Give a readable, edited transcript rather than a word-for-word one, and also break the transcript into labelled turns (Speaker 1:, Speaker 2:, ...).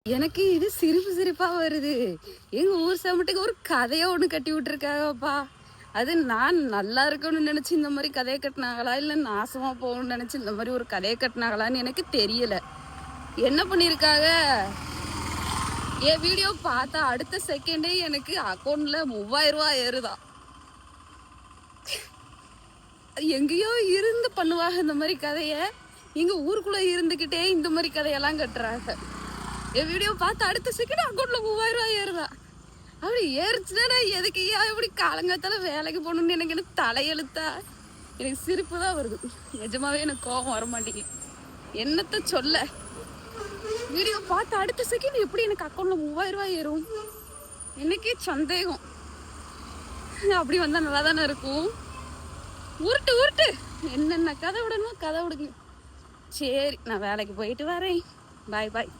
Speaker 1: எனக்கு இது சிரிப்பு சிரிப்பா வருது. எங்க ஊர் சமட்டுக்கு ஒரு கதையை ஒண்ணு கட்டி விட்டுருக்காங்கப்பா. அது நான் நல்லா இருக்கணும்னு நினைச்சு இந்த மாதிரி கதையை கட்டினாங்களா இல்ல நாசமா போகணும்னு நினைச்சு இந்த மாதிரி ஒரு கதையை கட்டினாங்களான்னு எனக்கு தெரியல. என்ன பண்ணிருக்காங்க, என் வீடியோ பார்த்தா அடுத்த செகண்டே எனக்கு அக்கௌண்ட்ல 3000 ரூபாய் ஏறுதான். எங்கேயோ இருந்து பண்ணுவாங்க இந்த மாதிரி கதைய, எங்க ஊருக்குள்ள இருந்துகிட்டே இந்த மாதிரி கதையெல்லாம் கட்டுறாங்க. என் வீடியோ பார்த்து அடுத்த செகண்ட் அக்கௌண்ட்ல 3000 ரூபாய் ஏறுதா. அப்படி ஏறிச்சுன்னா எதுக்கு இப்படி காலங்காத்தால வேலைக்கு போகணும்னு எனக்கு தலையெழுத்தா. எனக்கு சிரிப்பு தான் வருது. நிஜமாவே எனக்கு கோபம் வர மாட்டேங்குது. என்னத்த சொல்ல, வீடியோ பார்த்து அடுத்த செகண்ட் எப்படி எனக்கு அக்கௌண்ட்ல 3000 ரூபாய் ஏறும் எனக்கே சந்தேகம். அப்படி வந்தா நல்லா தானே இருக்கும். உருட்டு உருட்டு, என்னென்ன கதை விடணும் கதை விடுங்க. சரி, நான் வேலைக்கு போயிட்டு வரேன். பாய் பாய்.